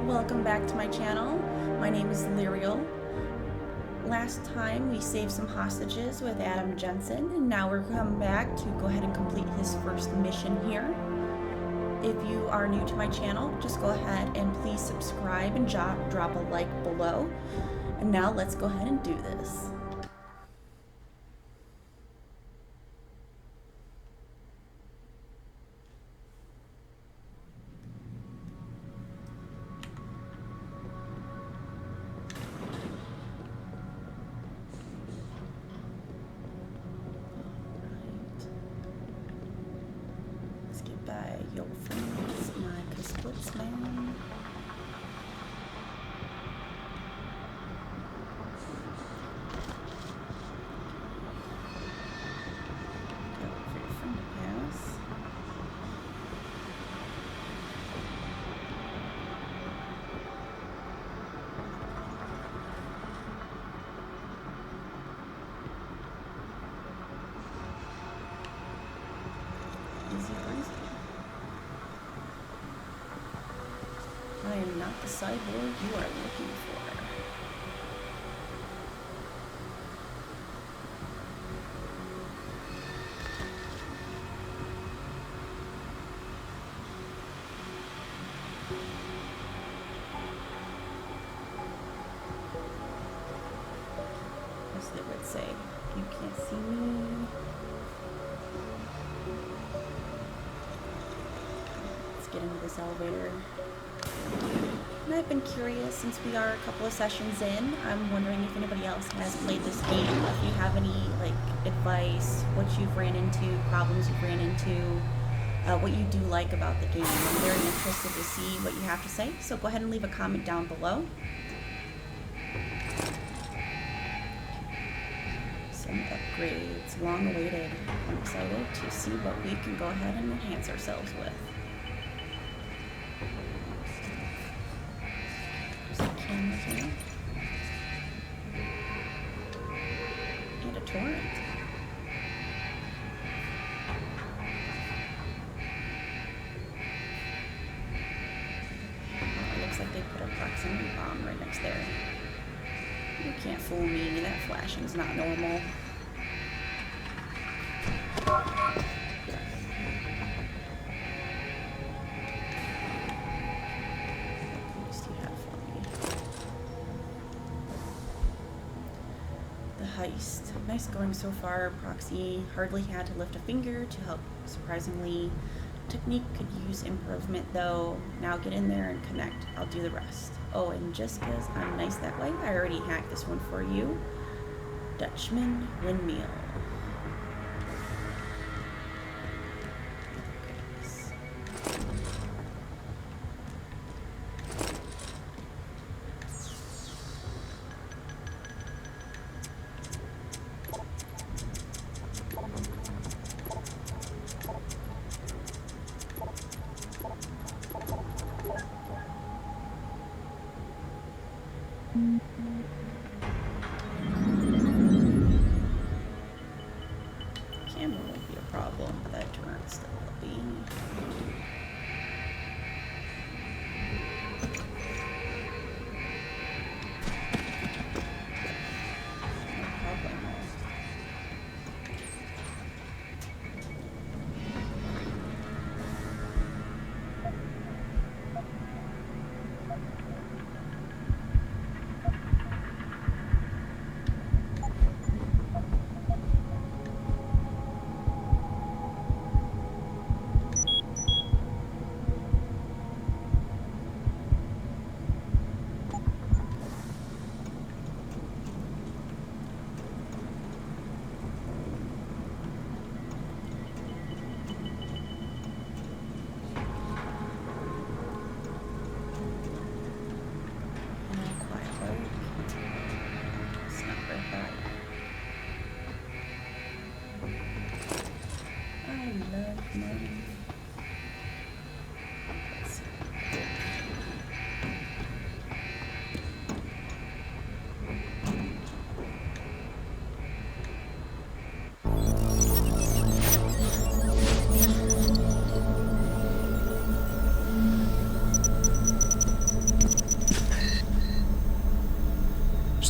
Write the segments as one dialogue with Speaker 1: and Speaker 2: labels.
Speaker 1: Welcome back to my channel. My name is Lyriel. Last time we saved some hostages with Adan Jensen, and now we're coming back to go ahead and complete his first mission here. If you are new to my channel, just go ahead and please subscribe and drop a like below. And now let's go ahead and do this. By your friends, my Splitsman. Go for your friend to pass. Easy breezy. I am not the cyborg you are looking for. As they would say, you can't see me. Let's get into this elevator. And I've been curious, since we are a couple of sessions in, I'm wondering if anybody else has played this game, if you have any advice, what you've ran into, problems you've ran into, what you do like about the game. I'm very interested to see what you have to say, so go ahead and leave a comment down below. Some upgrades, long awaited. I'm excited to see what we can go ahead and enhance ourselves with. Here. And a torrent. It looks like they put a proximity bomb right next there. You can't fool me, that flashing's not normal. Heist. Nice going so far. Proxy hardly had to lift a finger to help. Surprisingly, technique could use improvement though. Now get in there and connect. I'll do the rest. Oh, and just because I'm nice that way, I already hacked this one for you. Dutchman windmill.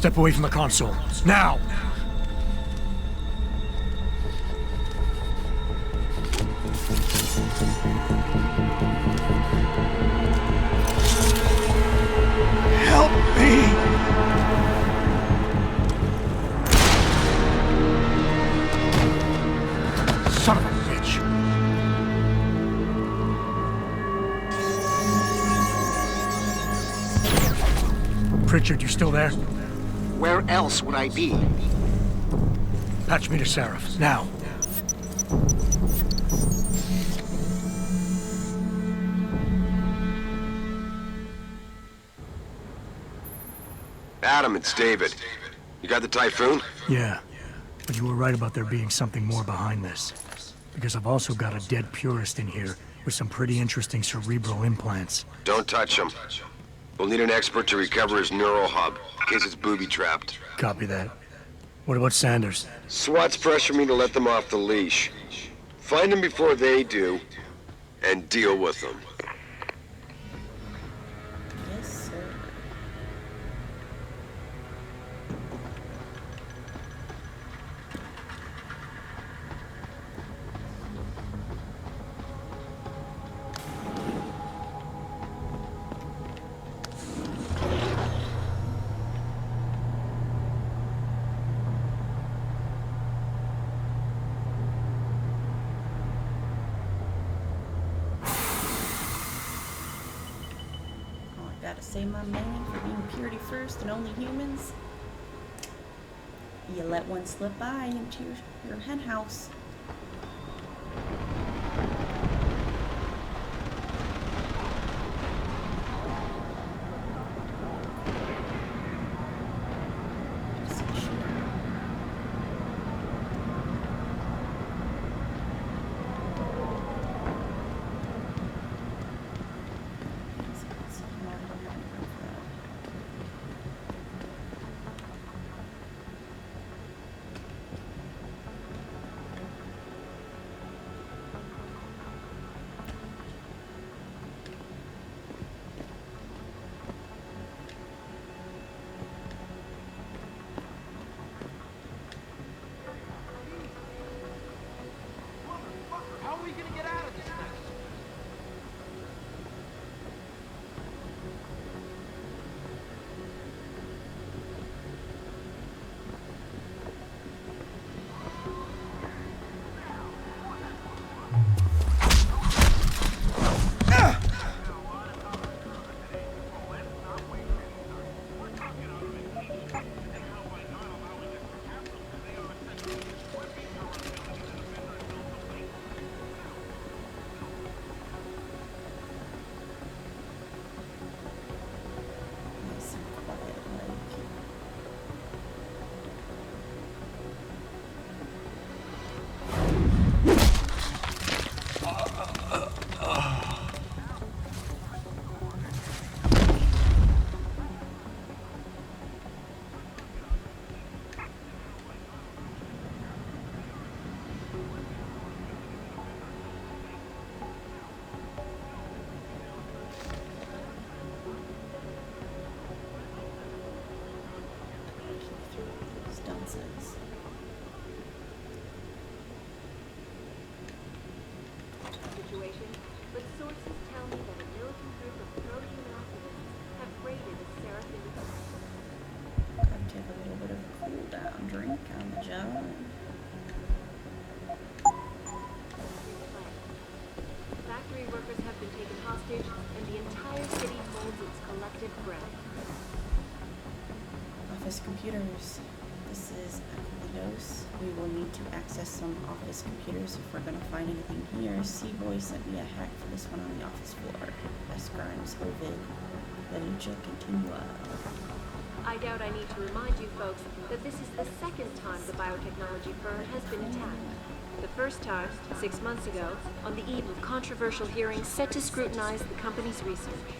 Speaker 2: Step away from the console. Now! Help me! Son of a bitch! Pritchard, you still there?
Speaker 3: Where else would I be?
Speaker 2: Patch me to Seraph, now.
Speaker 4: Adam, it's David. You got the Typhoon?
Speaker 2: Yeah, but you were right about there being something more behind this. Because I've also got a dead purist in here with some pretty interesting cerebral implants.
Speaker 4: Don't touch him. We'll need an expert to recover his neural hub, in case it's booby-trapped.
Speaker 2: Copy that. What about Sanders?
Speaker 4: SWAT's pressured me to let them off the leash. Find them before they do, and deal with them.
Speaker 1: Yes, sir. Gotta say my man for being purity first and only humans. You let one slip by into your hen house.
Speaker 5: But sources tell me that a militant group of pro-human activists have raided a Seraph industry.
Speaker 1: Gotta take a little bit of a cool down drink on the job.
Speaker 5: Factory workers have been taken hostage, and the entire city holds its collective breath.
Speaker 1: Office computers. This is Deus. We will need to access some office computers if we're going to find anything here. C-Boy sent me a hack for this one on the office floor. S. Grimes, Ovid, La Lucha Continua.
Speaker 5: I doubt I need to remind you folks that this is the second time the biotechnology firm has been attacked. The first time, 6 months ago, on the eve of controversial hearings set to scrutinize the company's research.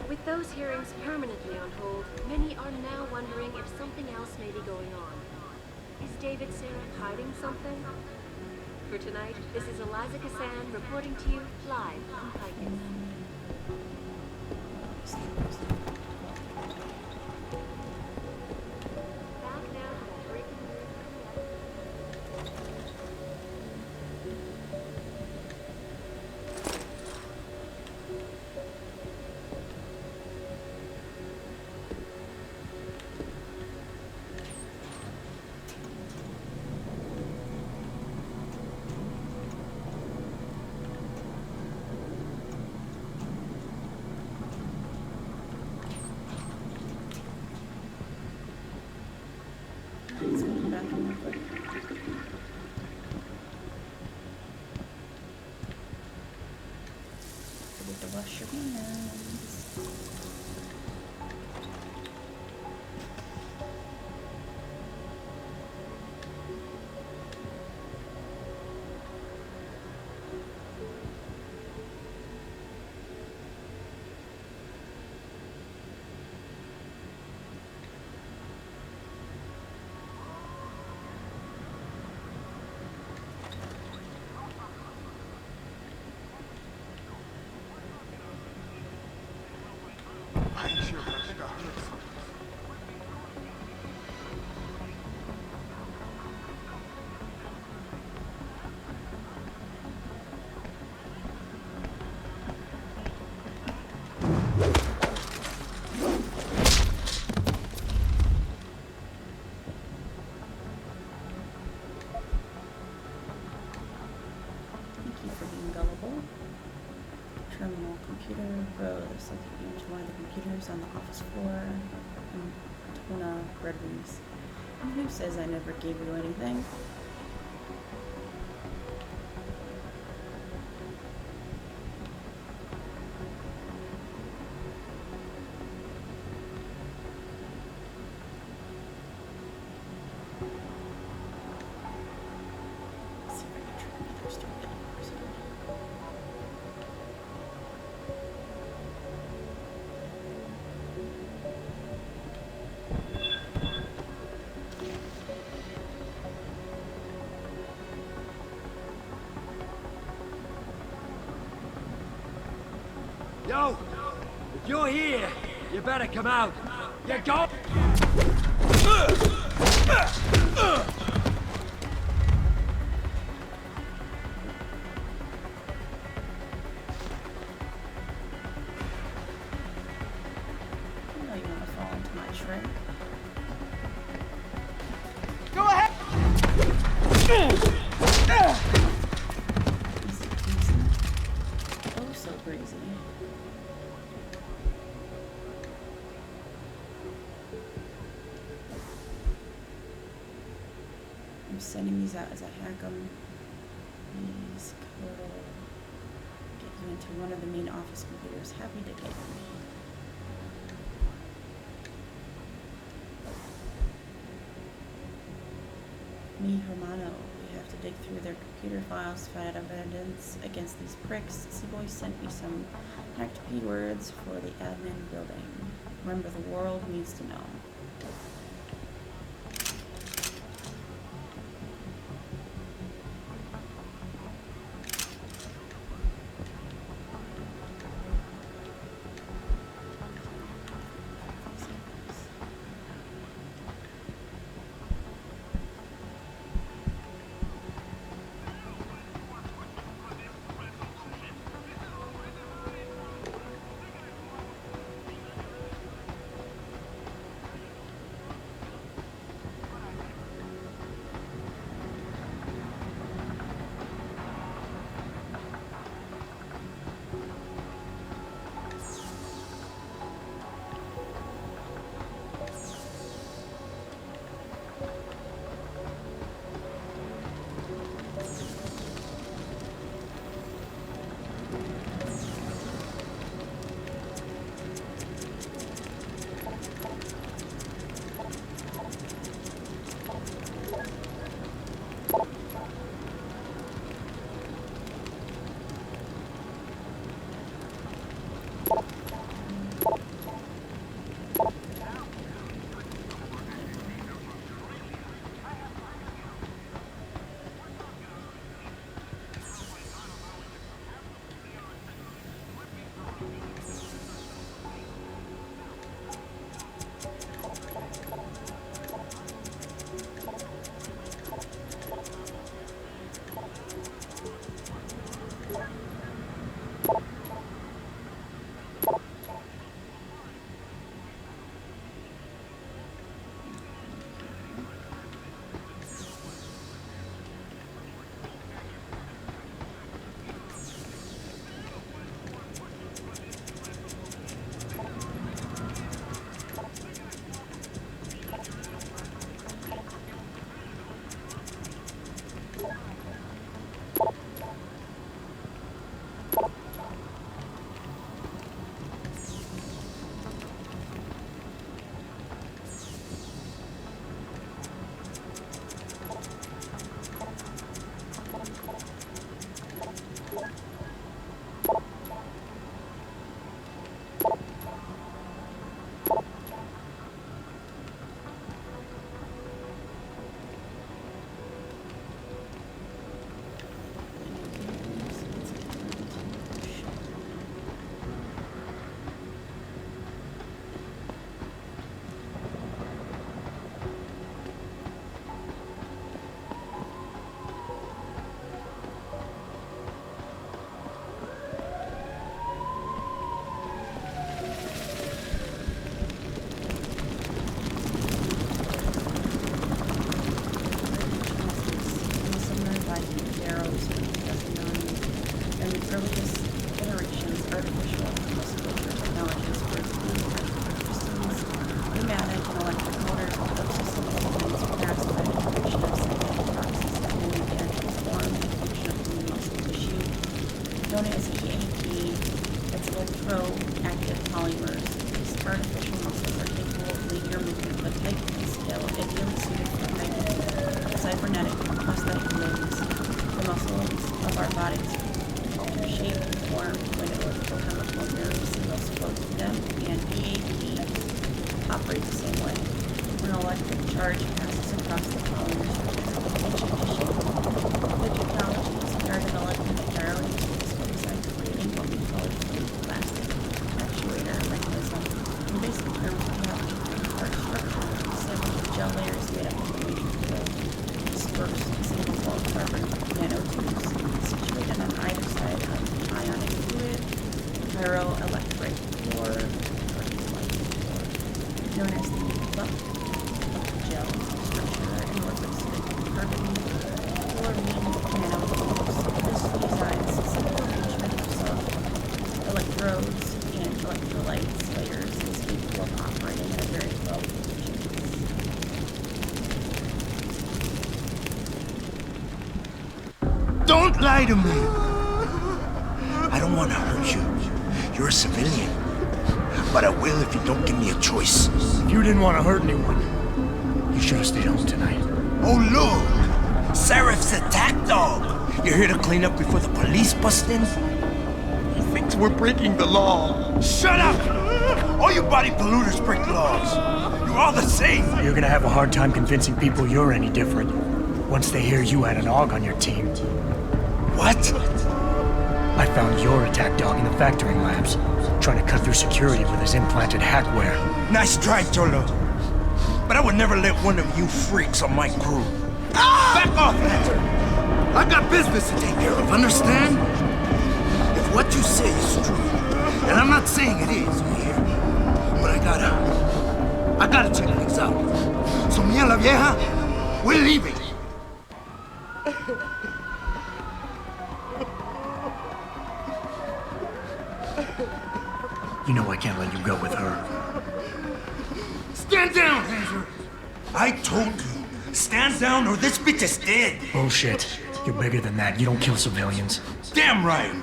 Speaker 5: With those hearings permanently on hold, many are now wondering if something else may be going on. Is David Seraph hiding something? For tonight, this is Eliza Kassan reporting to you live from Picus.
Speaker 1: wash your hands.
Speaker 3: I ain't sure, but I think I heard something.
Speaker 1: Thank you for being gullible. Terminal computer rose into one of the computers on the office floor. And Tona Red Wings. And who says I never gave you anything? Let's see if I can try another stupid person.
Speaker 6: Yo! If you're here, you better come out. You go!
Speaker 1: I know you want to fall into my trick.
Speaker 6: Go ahead!
Speaker 1: Easy peasy. Oh, so breezy. I'm sending these out as I hack them. These will get you into one of the main office computers. Happy to get you. Me, Hermano. We have to dig through their computer files to find out evidence against these pricks. Seaboy sent me some hacked P-words for the admin building. Remember, the world needs to know. charge passes across the college. The technologies that are developed in the narrowing telescopes are creating what we call a fluid plastic actuator mechanism. In basic terms, we have our structure, several gel layers made up of dispersed single-wall carbon nanotubes situated on either side of the ionic fluid, pyroelectric core, known as the buck gel structure and work with carbon fluorine nanotubes. This designs simple arrangement of electrodes and electrolytes layers is capable of operating at a very low efficiency.
Speaker 7: Don't lie to me! I don't want to hurt you. You're a civilian. But I will if you don't give me a choice.
Speaker 2: If you didn't want to hurt anyone, you should have stayed home tonight.
Speaker 7: Oh, look! Serif's attack dog! You're here to clean up before the police bust in?
Speaker 3: He thinks we're breaking the law.
Speaker 7: Shut up! All you body polluters break laws. You're all the same.
Speaker 2: You're gonna have a hard time convincing people you're any different once they hear you had an AUG on your team.
Speaker 7: What?
Speaker 2: I found your attack dog in the factoring labs, trying to cut through security with his implanted hackware.
Speaker 7: Nice try, Cholo. But I would never let one of you freaks on my crew. Back off, Lantern! I got business to take care of, understand? If what you say is true, and I'm not saying it is here, but I gotta check things out. So me and la vieja, we're leaving.
Speaker 2: You know I can't let you go with her.
Speaker 7: Stand down, Hazer! I told you, stand down or this bitch is dead.
Speaker 2: Bullshit. You're bigger than that. You don't kill civilians.
Speaker 7: Damn right.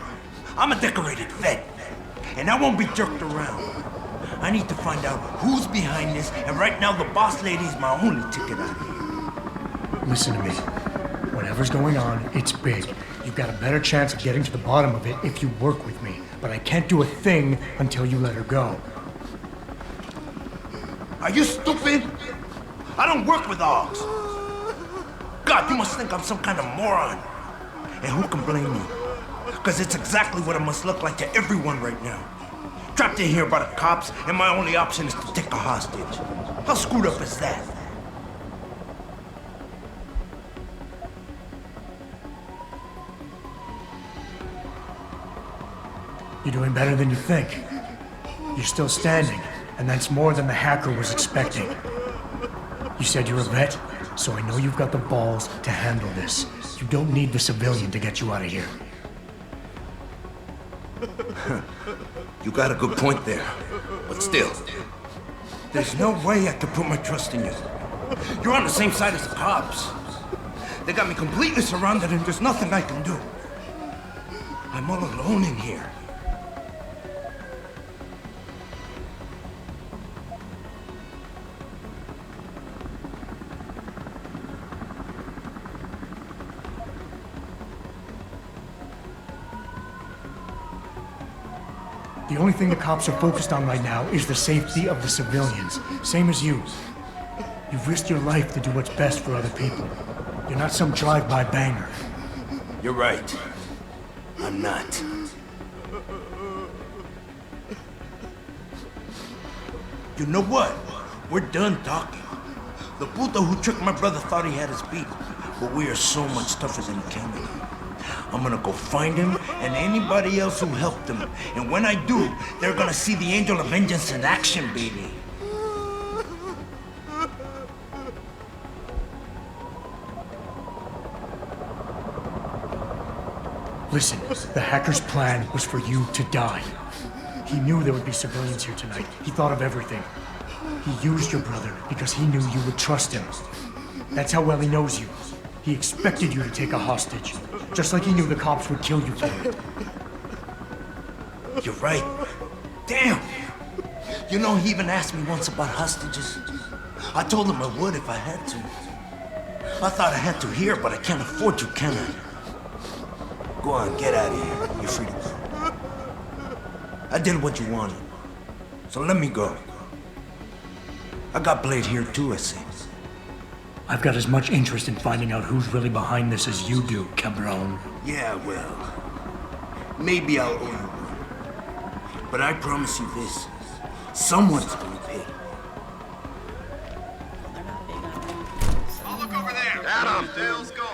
Speaker 7: I'm a decorated vet, and I won't be jerked around. I need to find out who's behind this, and right now the boss lady's my only ticket out of here.
Speaker 2: Listen to me. Whatever's going on, it's big. You've got a better chance of getting to the bottom of it if you work with me. But I can't do a thing until you let her go.
Speaker 7: Are you stupid? I don't work with dogs. God, you must think I'm some kind of moron. And who can blame me? Because it's exactly what it must look like to everyone right now. Trapped in here by the cops, and my only option is to take a hostage. How screwed up is that?
Speaker 2: You're doing better than you think. You're still standing, and that's more than the hacker was expecting. You said you're a vet, so I know you've got the balls to handle this. You don't need the civilian to get you out of here.
Speaker 7: You got a good point there. But still, there's no way I could put my trust in you. You're on the same side as the cops. They got me completely surrounded and there's nothing I can do. I'm all alone in here.
Speaker 2: The only thing the cops are focused on right now is the safety of the civilians. Same as you. You've risked your life to do what's best for other people. You're not some drive-by banger.
Speaker 7: You're right. I'm not. You know what? We're done talking. The puto who tricked my brother thought he had us beat, but we are so much tougher than he can be. I'm gonna go find him and anybody else who helped him. And when I do, they're gonna see the Angel of Vengeance in action, baby.
Speaker 2: Listen, the hacker's plan was for you to die. He knew there would be civilians here tonight. He thought of everything. He used your brother because he knew you would trust him. That's how well he knows you. He expected you to take a hostage, just like he knew the cops would kill you for it.
Speaker 7: You're right. Damn! You know, he even asked me once about hostages. I told him I would if I had to. I thought I had to here, but I can't afford to, can I? Go on, get out of here. You're free to go. I did what you wanted, so let me go. I got Blade here too, I see.
Speaker 2: I've got as much interest in finding out who's really behind this as you do, cabron.
Speaker 7: Yeah, well, maybe I'll owe you one. But I promise you this, someone's gonna pay.
Speaker 1: They're not big on anything, so-
Speaker 3: I'll look over there.
Speaker 4: Adam!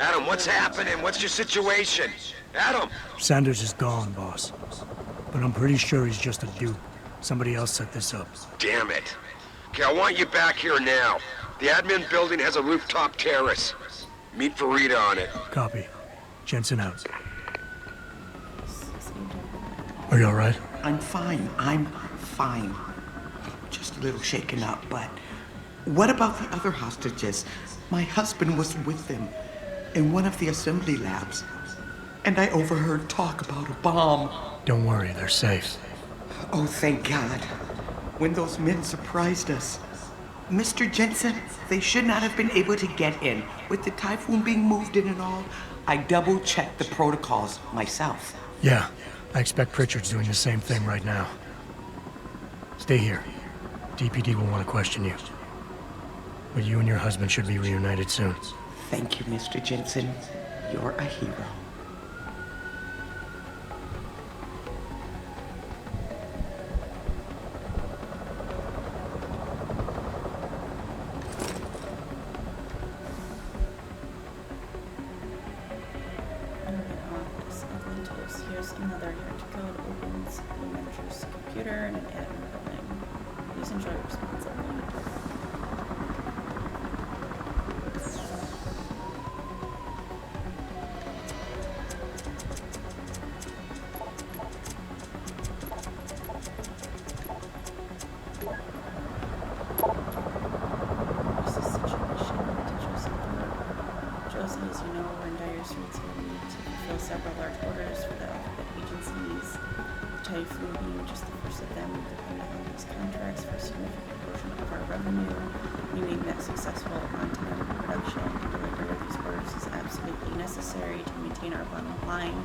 Speaker 4: Adam, what's happening? What's your situation? Adam!
Speaker 2: Sanders is gone, boss. But I'm pretty sure he's just a dupe. Somebody else set this up.
Speaker 4: Damn it. Okay, I want you back here now. The admin building has a rooftop terrace. Meet Farida on it.
Speaker 2: Copy. Jensen out. Are you alright?
Speaker 8: I'm fine. I'm fine. Just a little shaken up, but what about the other hostages? My husband was with them in one of the assembly labs, and I overheard talk about a bomb.
Speaker 2: Don't worry, they're safe.
Speaker 8: Oh, thank God. When those men surprised us. Mr. Jensen, they should not have been able to get in. With the typhoon being moved in and all, I double-checked the protocols myself.
Speaker 2: Yeah, I expect Pritchard's doing the same thing right now. Stay here. DPD will want to question you. But you and your husband should be reunited soon.
Speaker 8: Thank you, Mr. Jensen. You're a hero.
Speaker 1: Office of Windows. Here's another hacked code opens the manager's computer and an admin building. Please enjoy responsibly. What's the situation to Josie? Josie, as you know, we're in dire straits here. We need to fulfill several large orders for the alphabet agencies. The typhoon being just the first of them, depending on these contracts for a significant portion of our revenue. Meaning that successful on-time production and delivery of these orders is absolutely necessary to maintain our bottom line.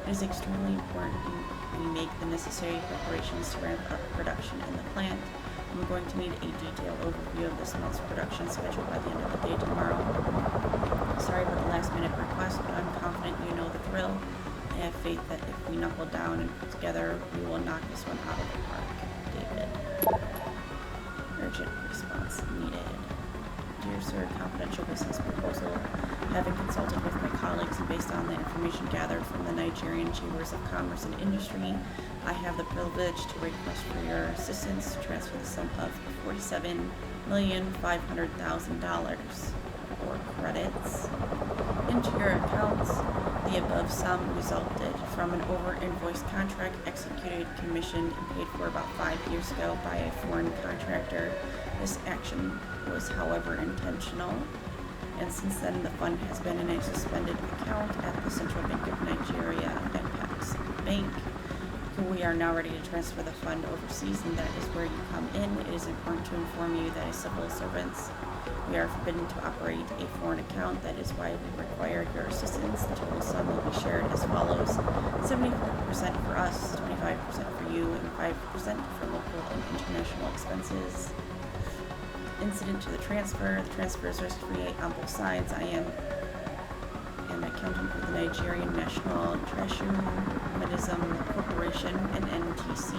Speaker 1: It is extremely important we make the necessary preparations to ramp up production in the plant. I'm going to need a detailed overview of this month's production schedule by the end of the day tomorrow. Sorry about the last minute request, but I'm confident you know the drill. I have faith that if we knuckle down and put together, we will knock this one out of the park. David. Urgent response needed. Dear Sir, confidential business proposal. Having consulted with my colleagues and based on the information gathered from the Nigerian Chambers of Commerce and Industry, I have the privilege to request for your assistance to transfer the sum of $47,500,000 or credits into your accounts. The above sum resulted from an over-invoiced contract executed, commissioned, and paid for about 5 years ago by a foreign contractor. This action was, however, intentional, and since then the fund has been in a suspended account at the Central Bank of Nigeria, Apex Bank. We are now ready to transfer the fund overseas, and that is where you come in. It is important to inform you that as civil servants, we are forbidden to operate a foreign account. That is why we require your assistance. The total sum will be shared as follows: 74% for us, 25% for you, and 5% for local and international expenses. Incident to the transfer. The transfer is risk-free on both sides. I am an accountant for the Nigerian National Treasury Corporation and NTC.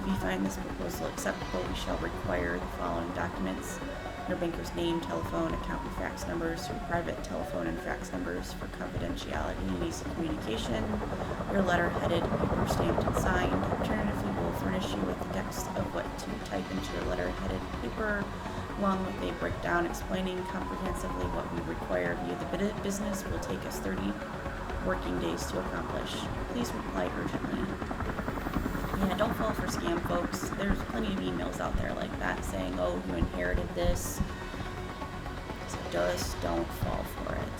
Speaker 1: If you find this proposal acceptable, we shall require the following documents: your banker's name, telephone, account and fax numbers, your private telephone and fax numbers for confidentiality and ease of communication, your letter headed, paper stamped and signed. Alternatively, we'll furnish you with the text of what to type into your letter headed paper, along with a breakdown explaining comprehensively what we require of you. The business will take us 30 working days to accomplish. Please reply urgently. Yeah, don't fall for scam, folks. There's plenty of emails out there like that saying, oh, you inherited this. So just don't fall for it.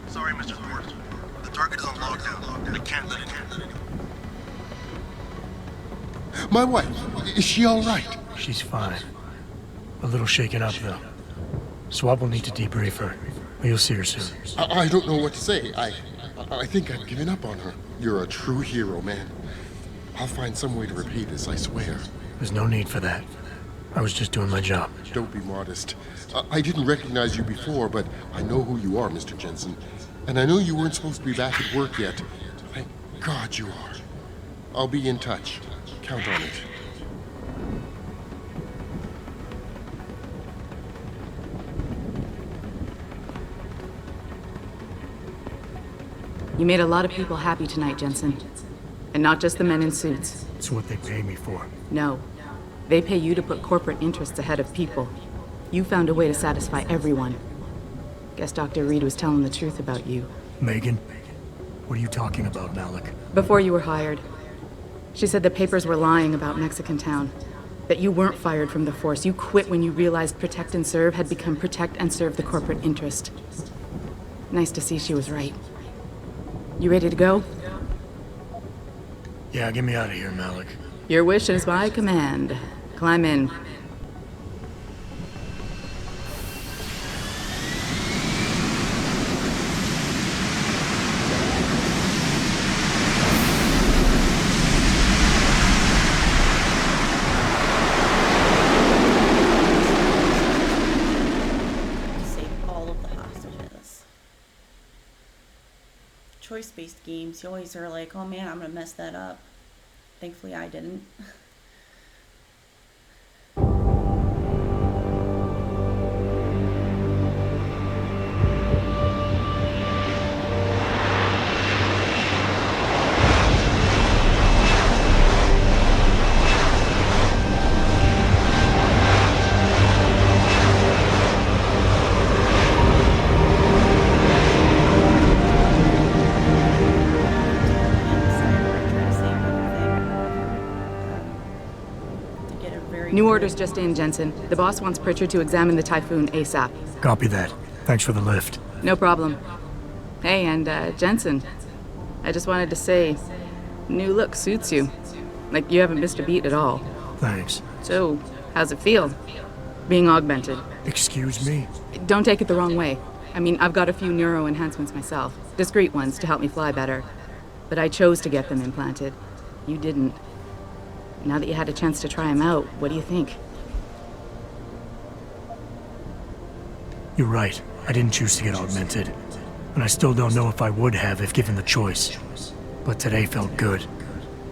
Speaker 3: Sorry, Mr. Ford. The target is on lockdown. I can't let it in.
Speaker 9: My wife, is she all right?
Speaker 2: She's fine. A little shaken up, though. Swab will need to debrief her. But you'll see her soon.
Speaker 9: I don't know what to say. I think I've given up on her. You're a true hero, man. I'll find some way to repay this, I swear.
Speaker 2: There's no need for that. I was just doing my job.
Speaker 9: Don't be modest. I didn't recognize you before, but I know who you are, Mr. Jensen. And I know you weren't supposed to be back at work yet. Thank God you are. I'll be in touch. Count on it.
Speaker 10: You made a lot of people happy tonight, Jensen. And not just the men in suits.
Speaker 2: It's what they pay me for.
Speaker 10: No. They pay you to put corporate interests ahead of people. You found a way to satisfy everyone. Guess Dr. Reed was telling the truth about you.
Speaker 2: Megan? What are you talking about, Malik?
Speaker 10: Before you were hired, she said the papers were lying about Mexican Town. That you weren't fired from the force. You quit when you realized Protect and Serve had become Protect and Serve the corporate interest. Nice to see she was right. You ready to go?
Speaker 2: Yeah, get me out of here, Malik.
Speaker 10: Your wish is my command. Climb in.
Speaker 1: Choice-based games, you always are like, oh man, I'm gonna mess that up. Thankfully I didn't.
Speaker 10: New orders just in, Jensen. The boss wants Pritchard to examine the Typhoon ASAP.
Speaker 2: Copy that. Thanks for the lift.
Speaker 10: No problem. Hey, and Jensen, I just wanted to say, new look suits you. Like you haven't missed a beat at all.
Speaker 2: Thanks.
Speaker 10: So, how's it feel, being augmented?
Speaker 2: Excuse me?
Speaker 10: Don't take it the wrong way. I mean, I've got a few neuro enhancements myself. Discreet ones to help me fly better. But I chose to get them implanted. You didn't. Now that you had a chance to try them out, what do you think?
Speaker 2: You're right. I didn't choose to get augmented. And I still don't know if I would have if given the choice. But today felt good.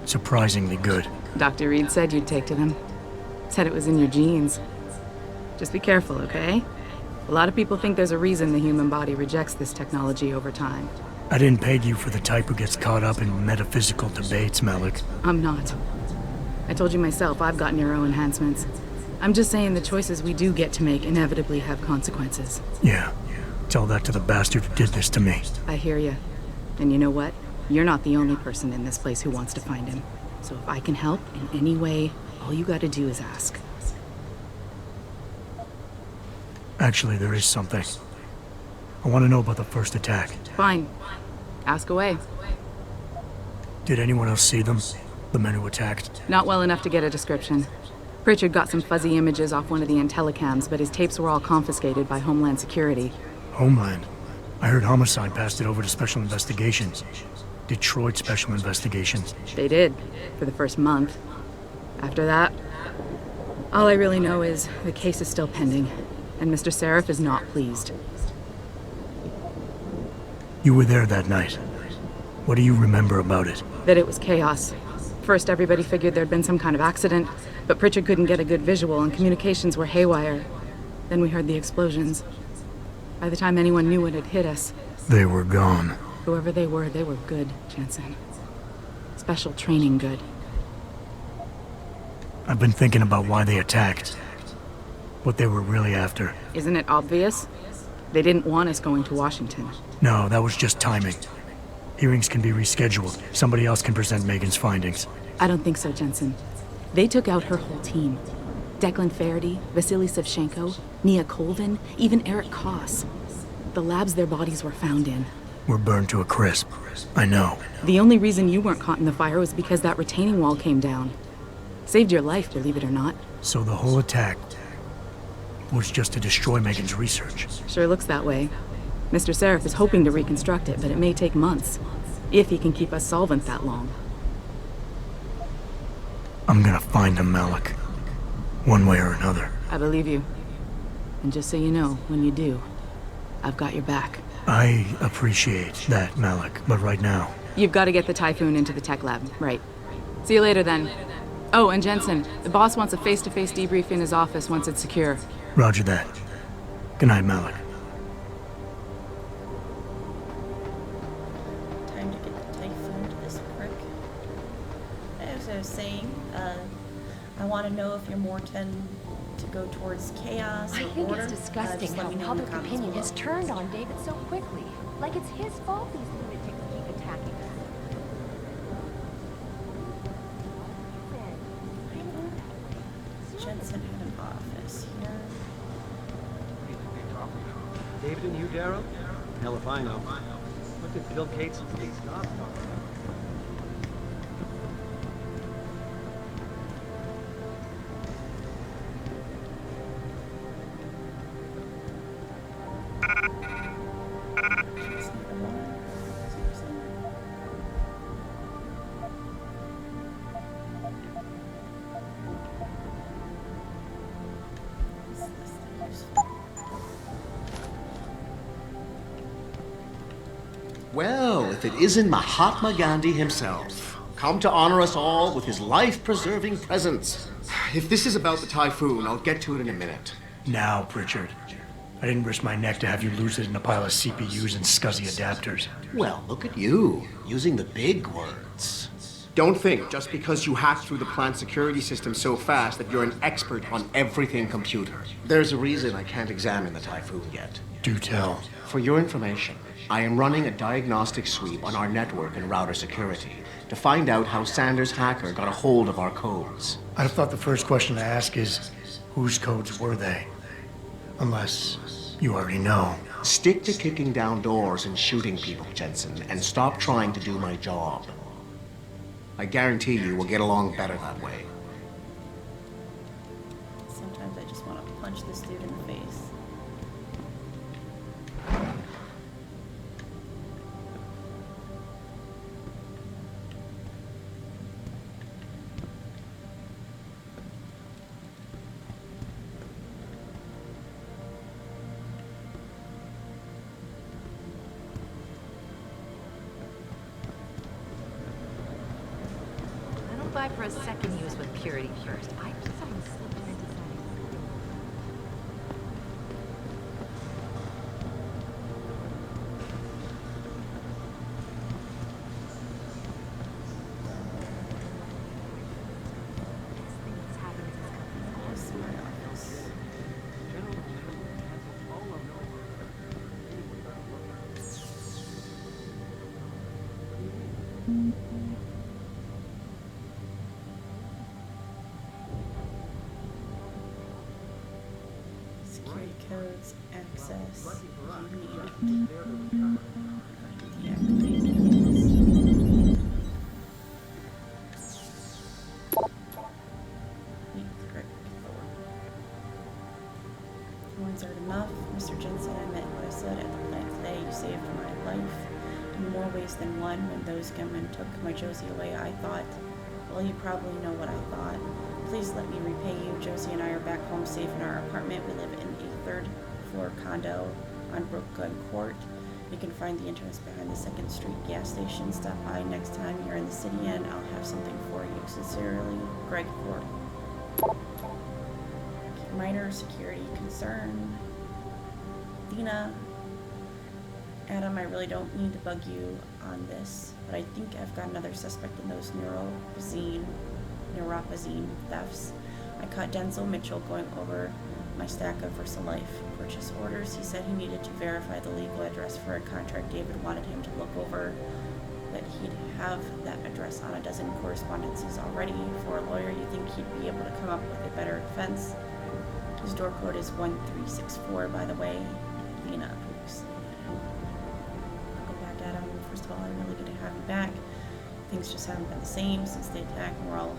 Speaker 2: Surprisingly good.
Speaker 10: Dr. Reed said you'd take to them. Said it was in your genes. Just be careful, okay? A lot of people think there's a reason the human body rejects this technology over time.
Speaker 2: I didn't peg you for the type who gets caught up in metaphysical debates, Malik.
Speaker 10: I'm not. I told you myself, I've got neuro enhancements. I'm just saying the choices we do get to make inevitably have consequences.
Speaker 2: Yeah. Tell that to the bastard who did this to me.
Speaker 10: I hear you. And you know what? You're not the only person in this place who wants to find him. So if I can help in any way, all you gotta do is ask.
Speaker 2: Actually, there is something. I want to know about the first attack.
Speaker 10: Fine. Ask away.
Speaker 2: Did anyone else see them? The men who attacked?
Speaker 10: Not well enough to get a description. Pritchard got some fuzzy images off one of the Intellicams, but his tapes were all confiscated by Homeland Security.
Speaker 2: Homeland? I heard Homicide passed it over to Special Investigations. Detroit Special Investigations.
Speaker 10: They did, for the first month. After that, all I really know is the case is still pending, and Mr. Seraph is not pleased.
Speaker 2: You were there that night. What do you remember about it?
Speaker 10: That it was chaos. First, everybody figured there'd been some kind of accident, but Pritchard couldn't get a good visual and communications were haywire. Then we heard the explosions. By the time anyone knew what had hit us...
Speaker 2: They were gone.
Speaker 10: Whoever they were good, Jensen. Special training good.
Speaker 2: I've been thinking about why they attacked. What they were really after.
Speaker 10: Isn't it obvious? They didn't want us going to Washington.
Speaker 2: No, that was just timing. Hearings can be rescheduled. Somebody else can present Megan's findings.
Speaker 10: I don't think so, Jensen. They took out her whole team. Declan Faraday, Vasily Savchenko, Nia Colvin, even Eric Koss. The labs their bodies were found in.
Speaker 2: Were burned to a crisp. I know.
Speaker 10: The only reason you weren't caught in the fire was because that retaining wall came down. Saved your life, believe it or not.
Speaker 2: So the whole attack was just to destroy Megan's research.
Speaker 10: Sure looks that way. Mr. Seraph is hoping to reconstruct it, but it may take months. If he can keep us solvent that long.
Speaker 2: I'm gonna find him, Malik. One way or another.
Speaker 10: I believe you. And just so you know, when you do, I've got your back.
Speaker 2: I appreciate that, Malik, but right now...
Speaker 10: You've got to get the Typhoon into the tech lab, right. See you later, then. Oh, and Jensen, the boss wants a face-to-face debrief in his office once it's secure.
Speaker 2: Roger that. Good night, Malik.
Speaker 1: Time to get the Typhoon to this prick. As I was saying, I want to know if you're more tend to go towards chaos or
Speaker 11: I think
Speaker 1: order.
Speaker 11: it's disgusting
Speaker 1: Just let
Speaker 11: how
Speaker 1: me know in the
Speaker 11: public
Speaker 1: comments
Speaker 11: opinion
Speaker 1: below.
Speaker 11: has turned on David so quickly. Like it's his fault these lunatics keep attacking us.
Speaker 1: Jensen had an office here.
Speaker 6: David and you, Darrow? Hell if I know. What did Bill Gates and Steve Jobs talk about?
Speaker 12: Well, if it isn't Mahatma Gandhi himself, come to honor us all with his life-preserving presence. If this is about the Typhoon, I'll get to it in a minute.
Speaker 2: Now, Pritchard. I didn't risk my neck to have you lose it in a pile of CPUs and scuzzy adapters.
Speaker 12: Well, look at you, using the big words. Don't think just because you hacked through the plant security system so fast that you're an expert on everything computer. There's a reason I can't examine the Typhoon yet.
Speaker 2: Do tell.
Speaker 12: For your information, I am running a diagnostic sweep on our network and router security to find out how Sanders' hacker got a hold of our codes.
Speaker 2: I'd have thought the first question to ask is, whose codes were they? Unless you already know.
Speaker 12: Stick to kicking down doors and shooting people, Jensen, and stop trying to do my job. I guarantee you we'll get along better that way.
Speaker 1: Sometimes I just want to punch this dude in the face.
Speaker 11: I don't buy for a second use with purity first. I just saw him slip into something.
Speaker 1: This is my office. Security codes, access, you need. Words aren't enough. Mr. Jensen, I meant what I said at the plant today. You saved my life in more ways than one. When those gunmen took my Josie away, I thought, well, you probably know what I thought. Please let me repay you. Josie and I are back home safe in our apartment. We live in a third-floor condo on Brooklyn Court. You can find the entrance behind the 2nd Street gas station. Stop by next time you're in the city and I'll have something for you. Sincerely, Greg Ford. Minor security concern. Dina. Adam, I really don't mean to bug you on this, but I think I've got another suspect in those neuropazine thefts. I caught Denzel Mitchell going over my stack of VersaLife purchase orders. He said he needed to verify the legal address for a contract David wanted him to look over, that he'd have that address on a dozen correspondences already. For a lawyer, you think he'd be able to come up with a better defense? His door code is 1364, by the way. Lena approves. I'll go back at him. First of all, I'm really good to have you back. Things just haven't been the same since the attack, and we're all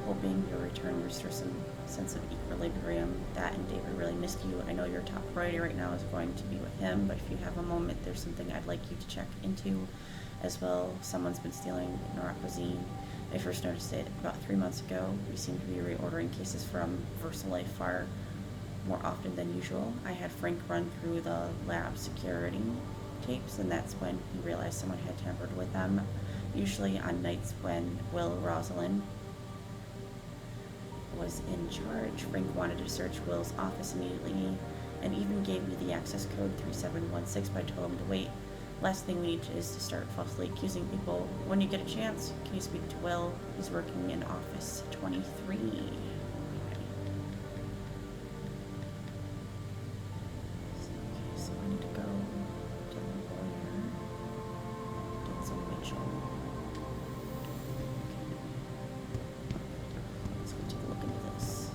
Speaker 1: hoping your return restores some sense of equilibrium. That and David really missed you. I know your top priority right now is going to be with him, but if you have a moment, there's something I'd like you to check into as well. Someone's been stealing norepinephrine. I first noticed it about 3 months ago. We seem to be reordering cases from VersaLife far more often than usual. I had Frank run through the lab security tapes, and that's when he realized someone had tampered with them. Usually on nights when Will Rosalind was in charge, Frank wanted to search Will's office immediately and even gave me the access code 3716, but I told him to wait. Last thing we need is to start falsely accusing people. When you get a chance, can you speak to Will? He's working in office 23. So I need to go to the lawyer. Denzel Mitchell. Let's go take a look into this.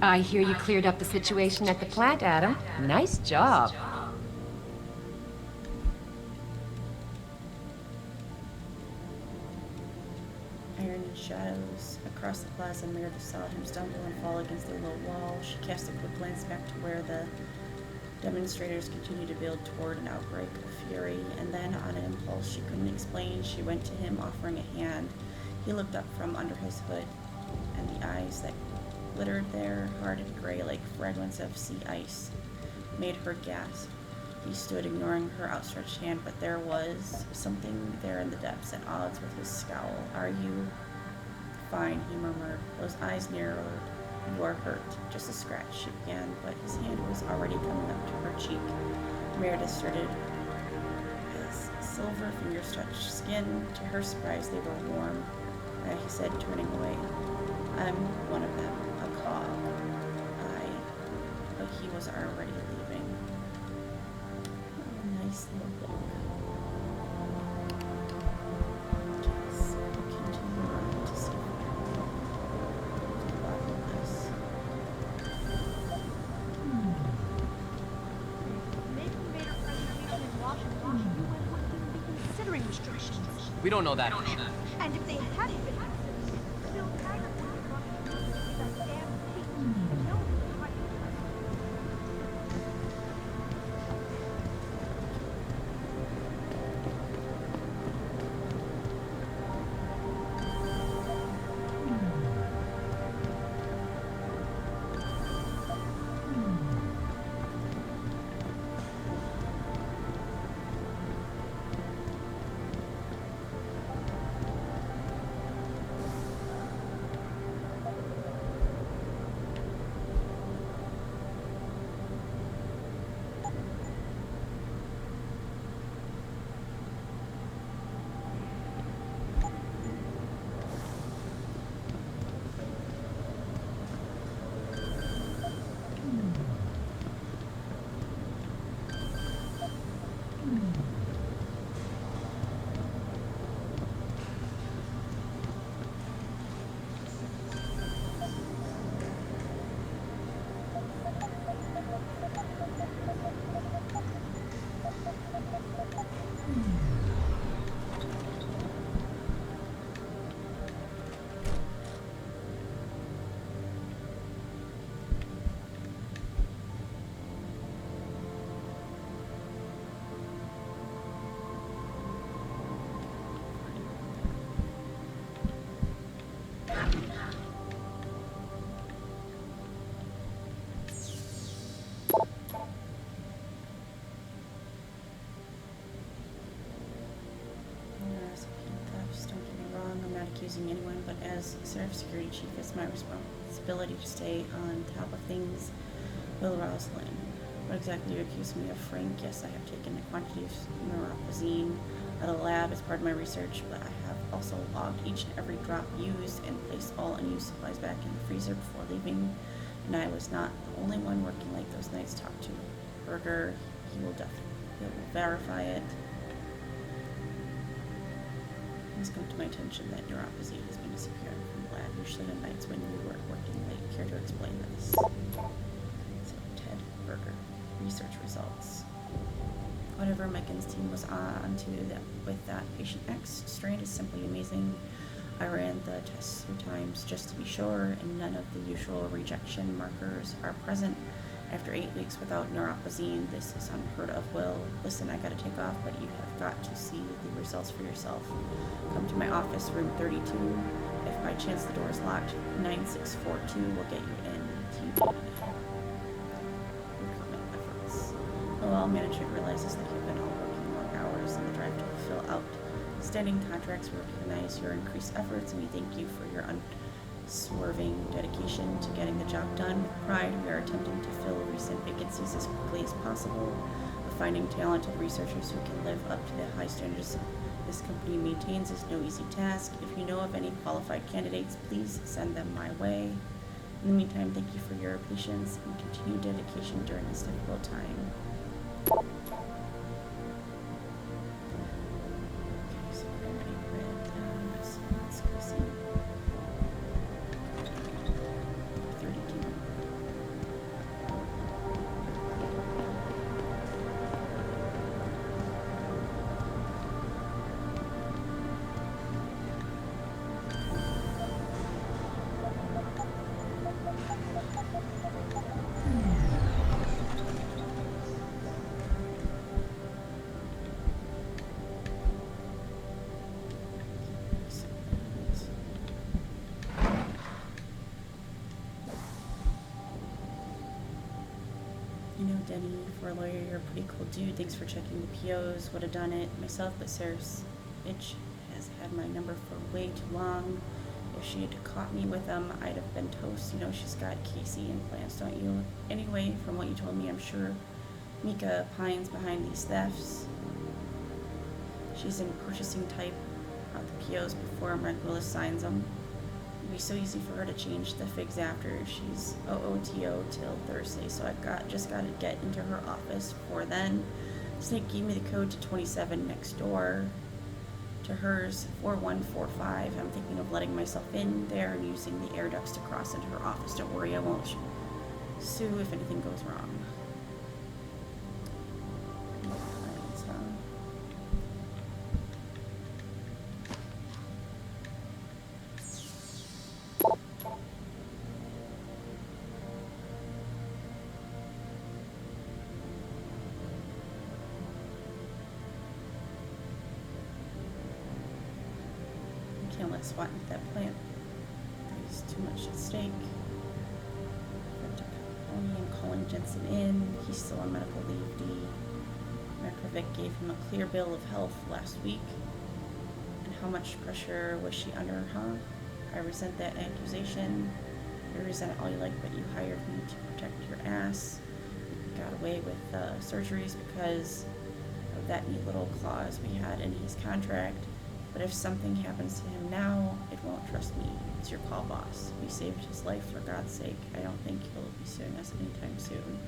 Speaker 13: I hear you cleared up the situation at the plant, Adam. Nice job.
Speaker 1: Iron shadows across the plaza Meredith saw him stumble and fall against the low wall. She cast a quick glance back to where the demonstrators continued to build toward an outbreak of fury, and then, on an impulse she couldn't explain, she went to him, offering a hand. He looked up from under his hood, and the eyes that glittered there, hard and gray like fragments of sea ice, made her gasp. He stood ignoring her outstretched hand, but there was something there in the depths at odds with his scowl. "Are you fine?" he murmured. Those eyes narrowed. "You are hurt." "Just a scratch," she began, but his hand was already coming up to her cheek. Meredith started as silver fingers touched skin. To her surprise, they were warm. He said, turning away, "I'm one of them. But he was already leaving. Oh, nice little book. Let's continue on to see the bottom of this.
Speaker 14: Maybe we made our presentation in Washington, you wouldn't be considering restrictions.
Speaker 15: We don't know that.
Speaker 14: And if they hadn't been considered, Bill Taggart would have gone to that damn peak and no one would have.
Speaker 1: Accusing anyone, but as Seraph Security Chief, it's my responsibility to stay on top of things. Will Rosalind. What exactly do you accuse me of, Frank? Yes, I have taken a quantity of neuropozyne out of the lab as part of my research, but I have also logged each and every drop used and placed all unused supplies back in the freezer before leaving. And I was not the only one working like those nights. Talk to Berger. He will verify it. It's come to my attention that neuropozyne has been disappearing from the lab, usually on nights when you were working late. Care to explain this? So, Ted Berger, research results. whatever Megan's team was on to with that patient X strand is simply amazing. I ran the tests 3 times just to be sure, and none of the usual rejection markers are present. After 8 weeks without neuropozyne, this is unheard of. Will, listen, I gotta take off, but you have got to see the results for yourself. Come to my office, room 32. If by chance the door is locked, 9642 will get you in. Well, management realizes that you've been all working long hours and the drive to fulfill outstanding contracts. We recognize your increased efforts and we thank you for your unswerving dedication to getting the job done. With pride, we are attempting to fill recent vacancies as quickly as possible. But finding talented researchers who can live up to the high standards this company maintains is no easy task. If you know of any qualified candidates, please send them my way. In the meantime, thank you for your patience and continued dedication during this difficult time. Okay, so I already read that, so let's go see. 32. You know, Denny, for a lawyer, you're a pretty cool dude. Thanks for checking the POs. Would have done it myself, but Sarah's bitch has had my number for way too long. If she had caught me with them, I'd have been toast. You know, she's got Casey implants, don't you? Anyway, from what you told me, I'm sure Mika pines behind these thefts. She's in purchasing type out the POs before Regulus signs them. It'd be so easy for her to change the figs after. She's OOTO till Thursday, so I've just got to get into her office before then. Snake gave me the code to 27 next door to hers, 4145. I'm thinking of letting myself in there and using the air ducts to cross into her office. Don't worry, I won't sue if anything goes wrong. Can't let SWAT into that plant. There's too much at stake. I'm calling Jensen in. He's still on medical leave. D. Markovic gave him a clear bill of health last week. And how much pressure was she under, huh? I resent that accusation. You resent it all you like, but you hired me to protect your ass. You got away with surgeries because of that neat little clause we had in his contract. But if something happens to him now, it won't trust me. It's your call, boss. We saved his life, for God's sake. I don't think he'll be suing us anytime soon.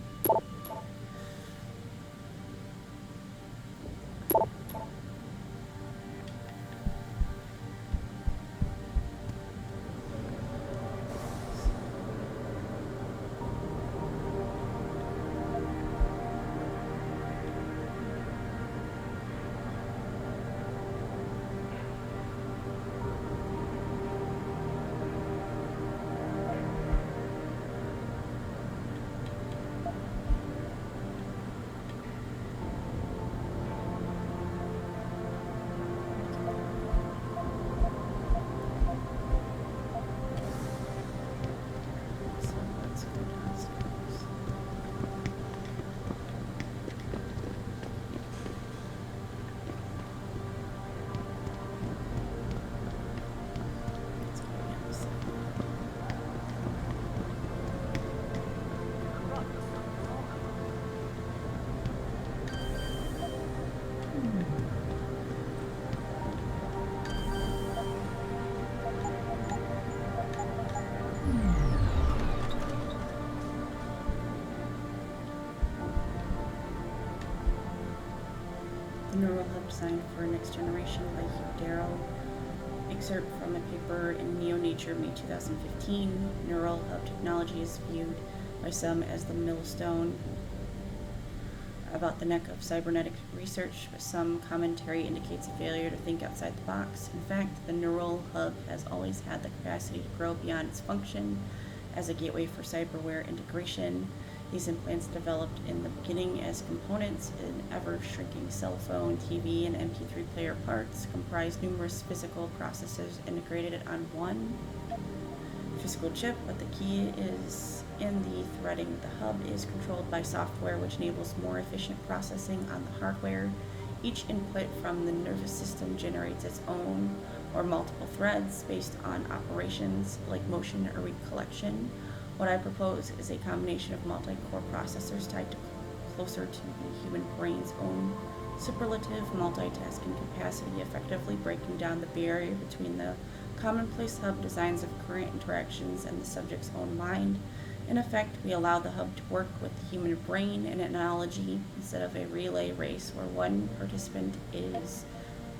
Speaker 1: Neural Hub designed for next generation by Hugh Darrow. Excerpt from a paper in Neo-Nature, May 2015. Neural Hub technology is viewed by some as the millstone about the neck of cybernetic research, but some commentary indicates a failure to think outside the box. In fact, the neural hub has always had the capacity to grow beyond its function as a gateway for cyberware integration. These implants developed in the beginning as components in ever-shrinking cell phone, TV, and MP3 player parts comprise numerous physical processors integrated on one physical chip, but the key is in the threading. The hub is controlled by software, which enables more efficient processing on the hardware. Each input from the nervous system generates its own or multiple threads based on operations like motion or recollection. What I propose is a combination of multi-core processors tied closer to the human brain's own superlative multitasking capacity, effectively breaking down the barrier between the commonplace hub designs of current interactions and the subject's own mind. In effect, we allow the hub to work with the human brain in an analogy instead of a relay race where one participant is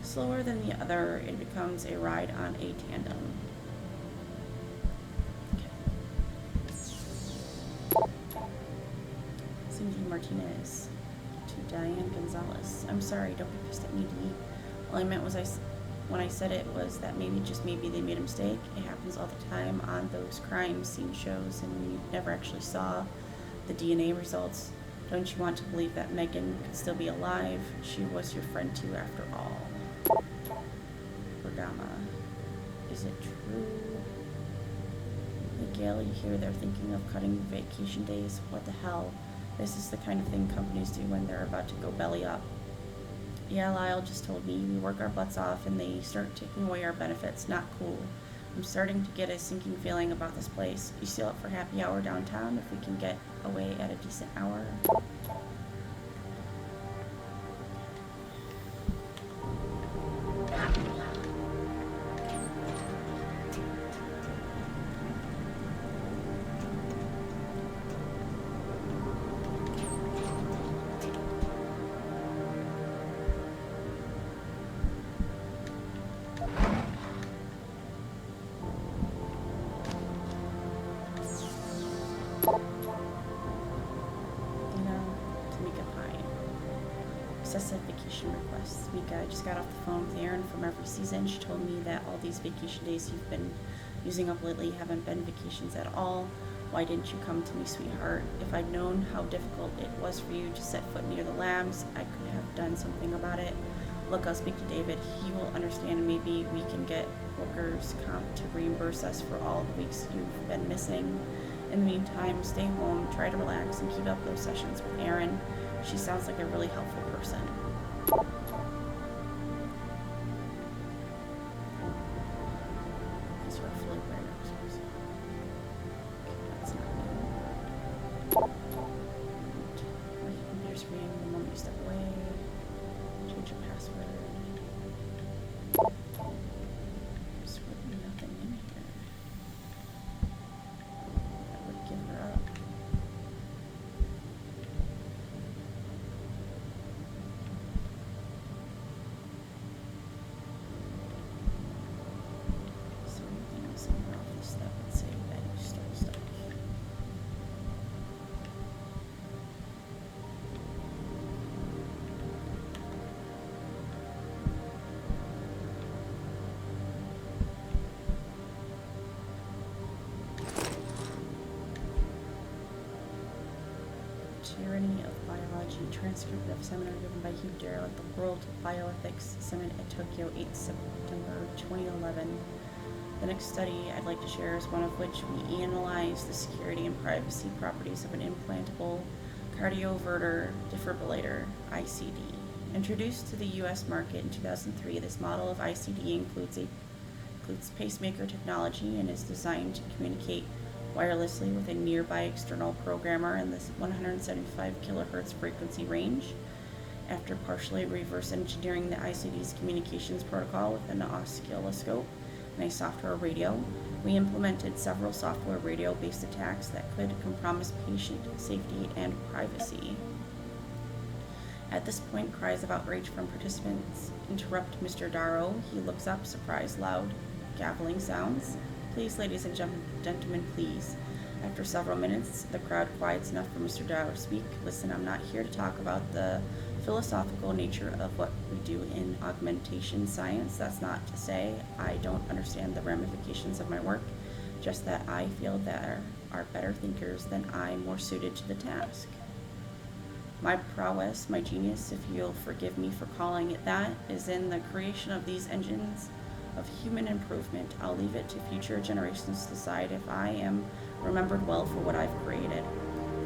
Speaker 1: slower than the other. It becomes a ride on a tandem. Cindy Martinez to Diane Gonzalez. I'm sorry, don't be pissed at me, Dee. All I meant was when I said it was that maybe, just maybe, they made a mistake. It happens all the time on those crime scene shows, and you never actually saw the DNA results. Don't you want to believe that Megan could still be alive? She was your friend too, after all. Bergama. Is it true? Miguel, you hear they're thinking of cutting vacation days? What the hell? This is the kind of thing companies do when they're about to go belly up. Yeah, Lyle just told me we work our butts off and they start taking away our benefits. Not cool. I'm starting to get a sinking feeling about this place. You still up for happy hour downtown if we can get away at a decent hour? Excessive vacation requests. Mika, I just got off the phone with Erin from every season. She told me that all these vacation days you've been using up lately haven't been vacations at all. Why didn't you come to me, sweetheart? If I'd known how difficult it was for you to set foot near the labs, I could have done something about it. Look, I'll speak to David. He will understand, and maybe we can get workers' comp to reimburse us for all the weeks you've been missing. In the meantime, stay home, try to relax, and keep up those sessions with Erin. She sounds like a really helpful person. These are fully wearers. That's not new. My computer's ringing the moment you step away. Change your password. There's really nothing in here. I would give her up. Tyranny of Biology, transcript of seminar given by Hugh Darrell at the World Bioethics Summit at Tokyo, 8 September 2011. The next study I'd like to share is one of which we analyze the security and privacy properties of an implantable cardioverter defibrillator, ICD. Introduced to the U.S. market in 2003, this model of ICD includes pacemaker technology and is designed to communicate wirelessly with a nearby external programmer in this 175 kilohertz frequency range. After partially reverse engineering the ICD's communications protocol with an oscilloscope and a software radio, we implemented several software radio-based attacks that could compromise patient safety and privacy. At this point, cries of outrage from participants interrupt Mr. Darrow. He looks up, surprised, loud, gabbling sounds. Please, ladies and gentlemen, please. After several minutes, the crowd quiets enough for Mr. Dow to speak. Listen, I'm not here to talk about the philosophical nature of what we do in augmentation science. That's not to say I don't understand the ramifications of my work, just that I feel there are better thinkers than I, more suited to the task. My prowess, my genius, if you'll forgive me for calling it that, is in the creation of these engines of human improvement. I'll leave it to future generations to decide if I am remembered well for what I've created.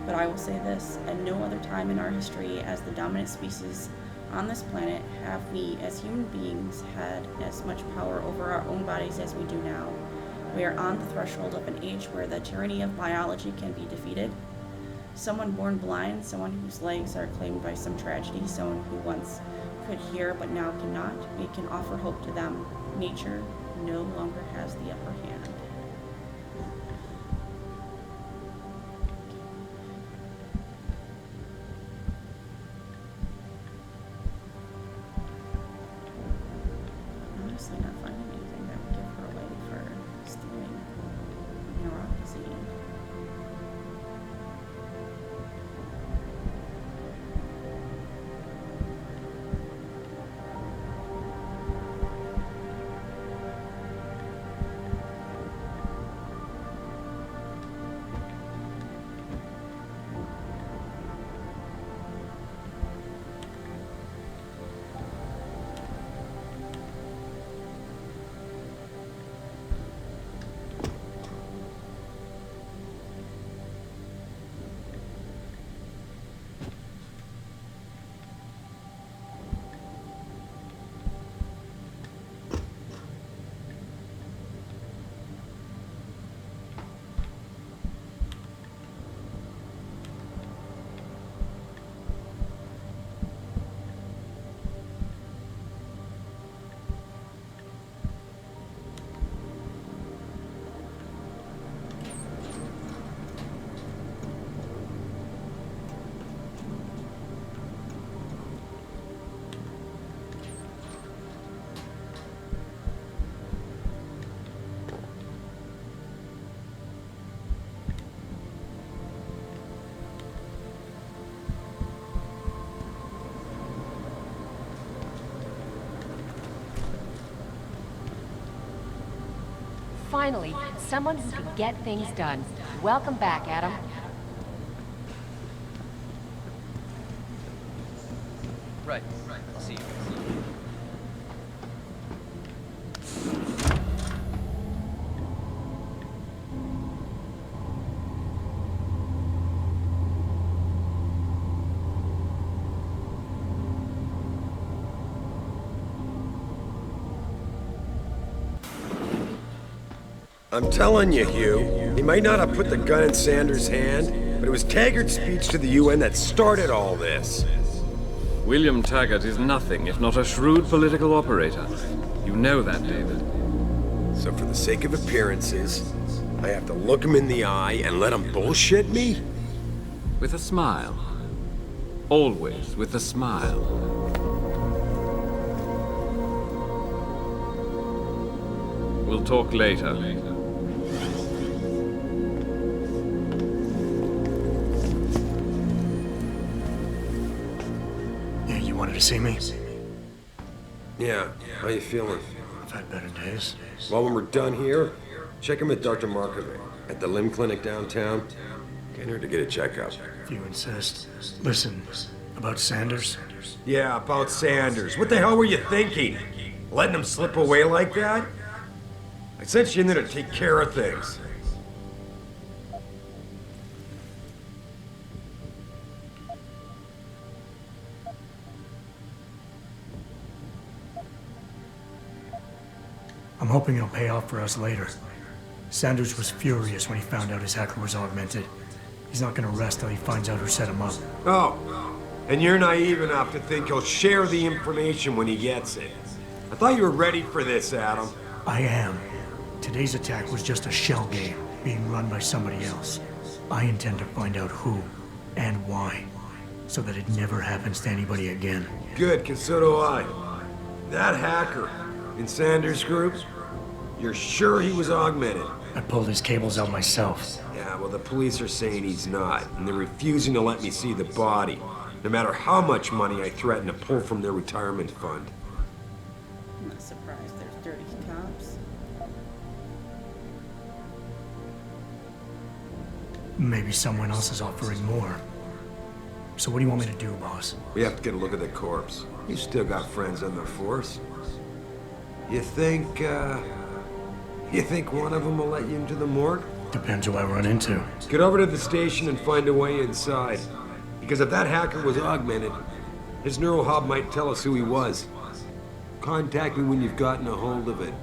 Speaker 1: But I will say this, at no other time in our history as the dominant species on this planet have we as human beings had as much power over our own bodies as we do now. We are on the threshold of an age where the tyranny of biology can be defeated. Someone born blind, someone whose legs are claimed by some tragedy, someone who once could hear but now cannot, we can offer hope to them. Nature no longer has the upper hand. Honestly, not finding anything that would give her away for stealing neuropathy.
Speaker 13: Finally, someone who can get things done. Welcome back, Adam.
Speaker 15: Right. I'll see you.
Speaker 4: I'm telling you, Hugh, he might not have put the gun in Sanders' hand, but it was Taggart's speech to the UN that started all this.
Speaker 16: William Taggart is nothing if not a shrewd political operator. You know that, David.
Speaker 4: So for the sake of appearances, I have to look him in the eye and let him bullshit me?
Speaker 16: With a smile. Always with a smile. We'll talk later.
Speaker 2: Yeah, you wanted to see me?
Speaker 4: Yeah, how you feeling?
Speaker 2: I've had better days.
Speaker 4: Well, when we're done here, check him with Dr. Markovic at the limb clinic downtown. Get her to get a checkup.
Speaker 2: If you insist. Listen, about Sanders?
Speaker 4: Yeah, about Sanders. What the hell were you thinking? Letting him slip away like that? I sent you in there to take care of things.
Speaker 2: I'm hoping it'll pay off for us later. Sanders was furious when he found out his hacker was augmented. He's not gonna rest till he finds out who set him up.
Speaker 4: Oh, and you're naive enough to think he'll share the information when he gets it. I thought you were ready for this, Adam.
Speaker 2: I am. Today's attack was just a shell game, being run by somebody else. I intend to find out who and why, so that it never happens to anybody again.
Speaker 4: Good, because so do I. That hacker in Sanders' group, you're sure he was augmented?
Speaker 2: I pulled his cables out myself.
Speaker 4: Yeah, well, the police are saying he's not, and they're refusing to let me see the body, no matter how much money I threaten to pull from their retirement fund.
Speaker 1: I'm not surprised there's dirty cops.
Speaker 2: Maybe someone else is offering more. So what do you want me to do, boss?
Speaker 4: We have to get a look at the corpse. You still got friends on the force. You think one of them will let you into the morgue?
Speaker 2: Depends who I run into.
Speaker 4: Get over to the station and find a way inside. Because if that hacker was augmented, his neural hub might tell us who he was. Contact me when you've gotten a hold of it.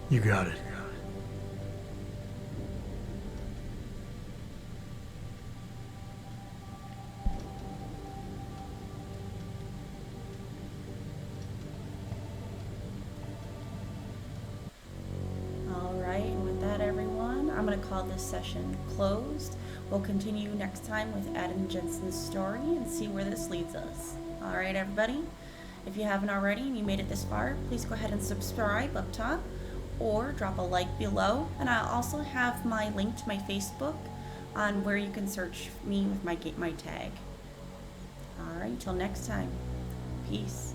Speaker 2: You got it.
Speaker 1: I'm going to call this session closed. We'll continue next time with Adan Jensen's story and see where this leads us. Alright, everybody? If you haven't already and you made it this far, please go ahead and subscribe up top or drop a like below. And I'll also have my link to my Facebook on where you can search me with my tag. Alright, till next time. Peace.